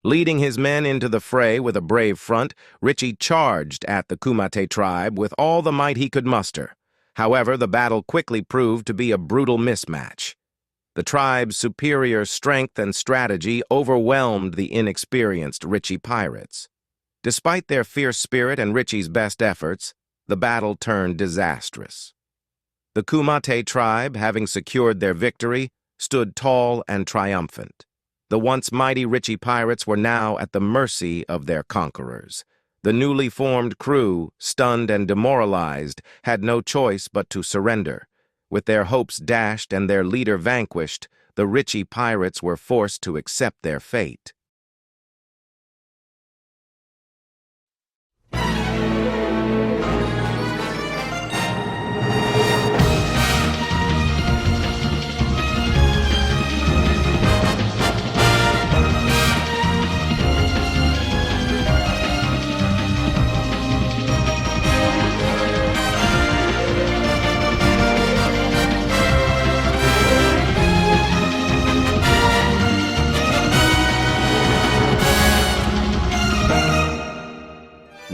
Leading his men into the fray with a brave front, Richie charged at the Kumite tribe with all the might he could muster. However, the battle quickly proved to be a brutal mismatch. The tribe's superior strength and strategy overwhelmed the inexperienced Richie pirates. Despite their fierce spirit and Richie's best efforts, the battle turned disastrous. The Kumite tribe, having secured their victory, stood tall and triumphant. The once mighty Richie pirates were now at the mercy of their conquerors. The newly formed crew, stunned and demoralized, had no choice but to surrender. With their hopes dashed and their leader vanquished, the Richie pirates were forced to accept their fate.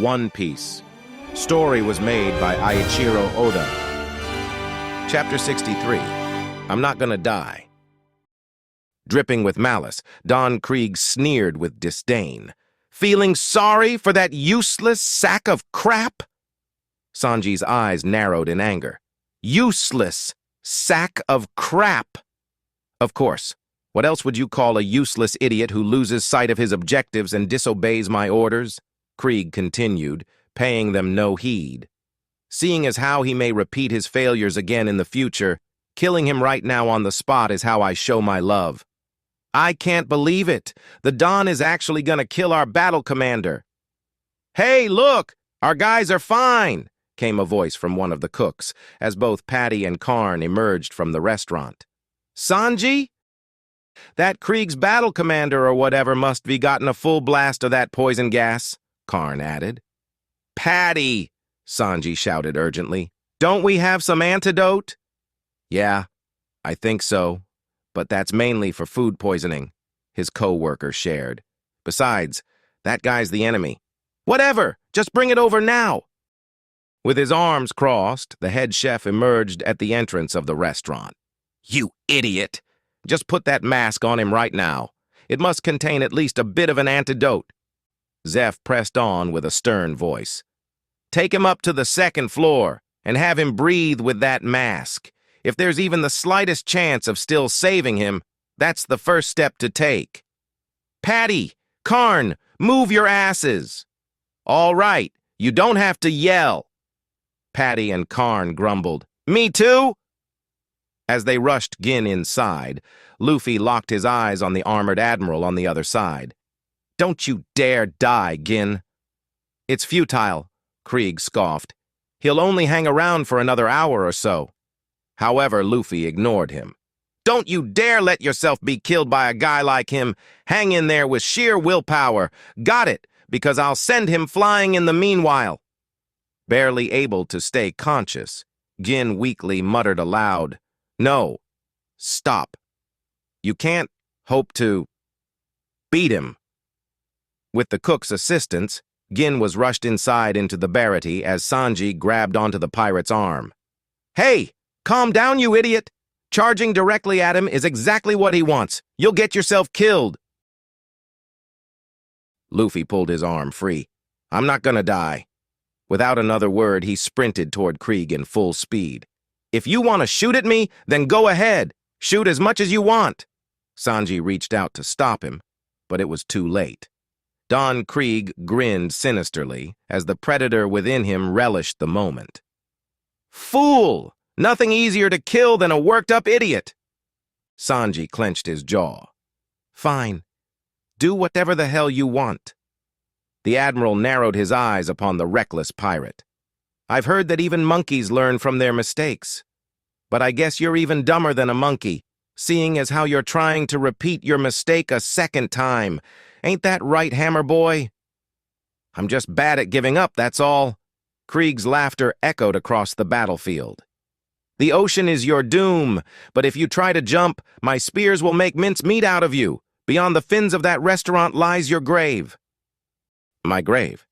One Piece. Story was made by Eiichiro Oda. Chapter 63. I'm Not Gonna Die. Dripping with malice, Don Krieg sneered with disdain. Feeling sorry for that useless sack of crap? Sanji's eyes narrowed in anger. Useless sack of crap. Of course. What else would you call a useless idiot who loses sight of his objectives and disobeys my orders? Krieg continued, paying them no heed. Seeing as how he may repeat his failures again in the future, killing him right now on the spot is how I show my love. I can't believe it. The Don is actually gonna kill our battle commander. Hey, look! Our guys are fine, came a voice from one of the cooks, as both Patty and Karn emerged from the restaurant. Sanji? That Krieg's battle commander or whatever must be gotten a full blast of that poison gas, Karn added. Patty! Sanji shouted urgently. Don't we have some antidote? Yeah, I think so, but that's mainly for food poisoning, his co-worker shared. Besides, that guy's the enemy. Whatever, just bring it over now. With his arms crossed, the head chef emerged at the entrance of the restaurant. You idiot! Just put that mask on him right now. It must contain at least a bit of an antidote. Zeph pressed on with a stern voice. Take him up to the second floor and have him breathe with that mask. If there's even the slightest chance of still saving him, that's the first step to take. Patty, Karn, move your asses. All right, you don't have to yell. Patty and Karn grumbled. Me too? As they rushed Gin inside, Luffy locked his eyes on the armored admiral on the other side. Don't you dare die, Gin. It's futile, Krieg scoffed. He'll only hang around for another hour or so. However, Luffy ignored him. Don't you dare let yourself be killed by a guy like him. Hang in there with sheer willpower. Got it, because I'll send him flying in the meanwhile. Barely able to stay conscious, Gin weakly muttered aloud, No, stop. You can't hope to beat him. With the cook's assistance, Gin was rushed inside into the barrety as Sanji grabbed onto the pirate's arm. Hey, calm down, you idiot! Charging directly at him is exactly what he wants. You'll get yourself killed. Luffy pulled his arm free. I'm not gonna die. Without another word, he sprinted toward Krieg in full speed. If you want to shoot at me, then go ahead. Shoot as much as you want. Sanji reached out to stop him, but it was too late. Don Krieg grinned sinisterly as the predator within him relished the moment. Fool! Nothing easier to kill than a worked-up idiot! Sanji clenched his jaw. Fine. Do whatever the hell you want. The Admiral narrowed his eyes upon the reckless pirate. I've heard that even monkeys learn from their mistakes. But I guess you're even dumber than a monkey, seeing as how you're trying to repeat your mistake a second time. Ain't that right, Hammer Boy? I'm just bad at giving up, that's all. Krieg's laughter echoed across the battlefield. The ocean is your doom, but if you try to jump, my spears will make mincemeat out of you. Beyond the fins of that restaurant lies your grave." My grave.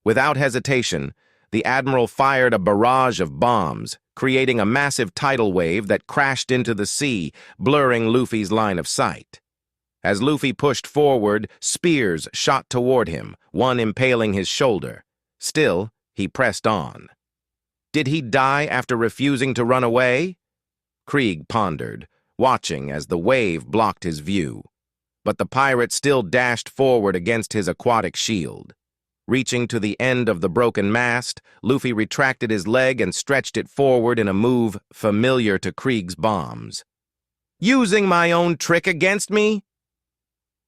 Without hesitation, the Admiral fired a barrage of bombs, creating a massive tidal wave that crashed into the sea, blurring Luffy's line of sight. As Luffy pushed forward, spears shot toward him, one impaling his shoulder. Still, he pressed on. Did he die after refusing to run away? Krieg pondered, watching as the wave blocked his view. But the pirate still dashed forward against his aquatic shield. Reaching to the end of the broken mast, Luffy retracted his leg and stretched it forward in a move familiar to Krieg's bombs. "Using my own trick against me?"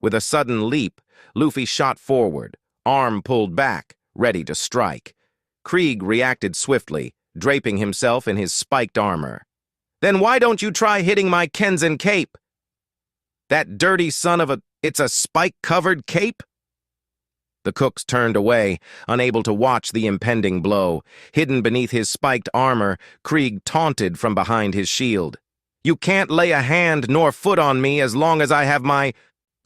With a sudden leap, Luffy shot forward, arm pulled back, ready to strike. Krieg reacted swiftly, draping himself in his spiked armor. "Then why don't you try hitting my Kenzen cape?" "That dirty son of a... it's a spike-covered cape?" The cooks turned away, unable to watch the impending blow. Hidden beneath his spiked armor, Krieg taunted from behind his shield. "You can't lay a hand nor foot on me as long as I have my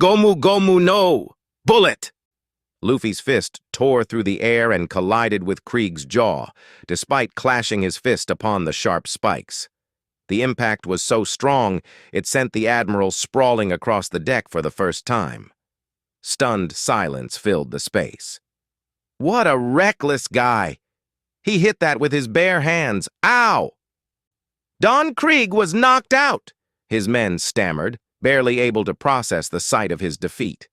Gomu Gomu no bullet!" Luffy's fist tore through the air and collided with Krieg's jaw, despite clashing his fist upon the sharp spikes. The impact was so strong, it sent the Admiral sprawling across the deck for the first time. Stunned silence filled the space. "What a reckless guy! He hit that with his bare hands. Ow!" "Don Krieg was knocked out," his men stammered, barely able to process the sight of his defeat.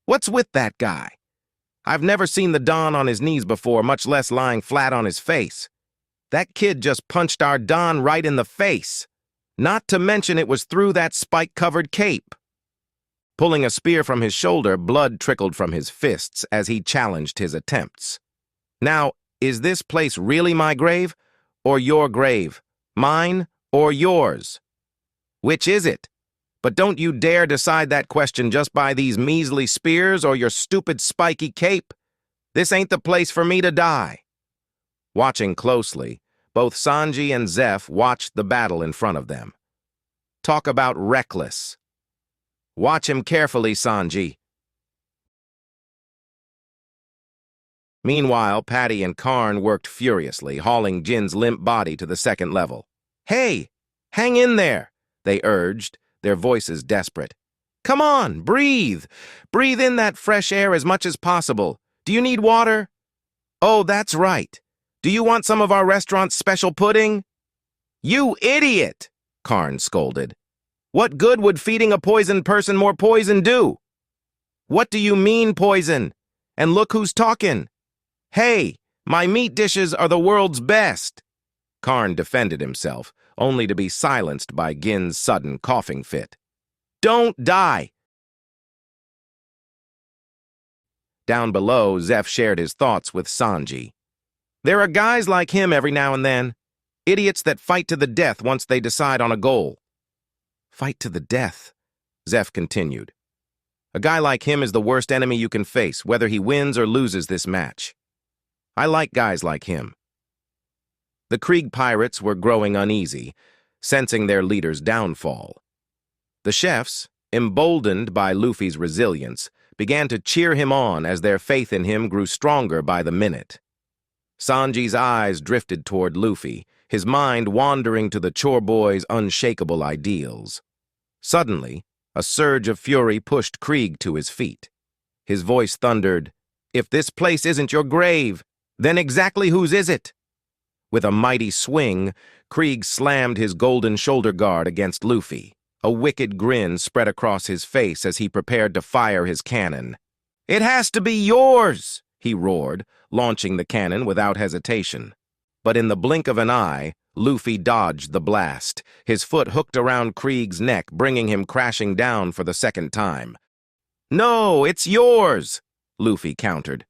"What's with that guy? I've never seen the Don on his knees before, much less lying flat on his face. That kid just punched our Don right in the face. Not to mention it was through that spike-covered cape." Pulling a spear from his shoulder, blood trickled from his fists as he challenged his attempts. "Now, is this place really my grave, or your grave? Mine or yours? Which is it? But don't you dare decide that question just by these measly spears or your stupid spiky cape. This ain't the place for me to die." Watching closely, both Sanji and Zeph watched the battle in front of them. Talk about reckless. "Watch him carefully, Sanji." Meanwhile, Patty and Karn worked furiously, hauling Jin's limp body to the second level. "Hey, hang in there," they urged, their voices desperate. "Come on, breathe. Breathe in that fresh air as much as possible. Do you need water? Oh, that's right. Do you want some of our restaurant's special pudding?" "You idiot!" Karn scolded. "What good would feeding a poisoned person more poison do?" "What do you mean, poison? And look who's talking. Hey, my meat dishes are the world's best." Karn defended himself, only to be silenced by Gin's sudden coughing fit. "Don't die." Down below, Zeph shared his thoughts with Sanji. "There are guys like him every now and then. Idiots that fight to the death once they decide on a goal." "Fight to the death," Zeph continued. "A guy like him is the worst enemy you can face, whether he wins or loses this match. I like guys like him." The Krieg pirates were growing uneasy, sensing their leader's downfall. The chefs, emboldened by Luffy's resilience, began to cheer him on as their faith in him grew stronger by the minute. Sanji's eyes drifted toward Luffy, his mind wandering to the chore boy's unshakable ideals. Suddenly, a surge of fury pushed Krieg to his feet. His voice thundered, "If this place isn't your grave, then exactly whose is it?" With a mighty swing, Krieg slammed his golden shoulder guard against Luffy. A wicked grin spread across his face as he prepared to fire his cannon. "It has to be yours!" he roared, launching the cannon without hesitation. But in the blink of an eye, Luffy dodged the blast, his foot hooked around Krieg's neck, bringing him crashing down for the second time. "No, it's yours!" Luffy countered.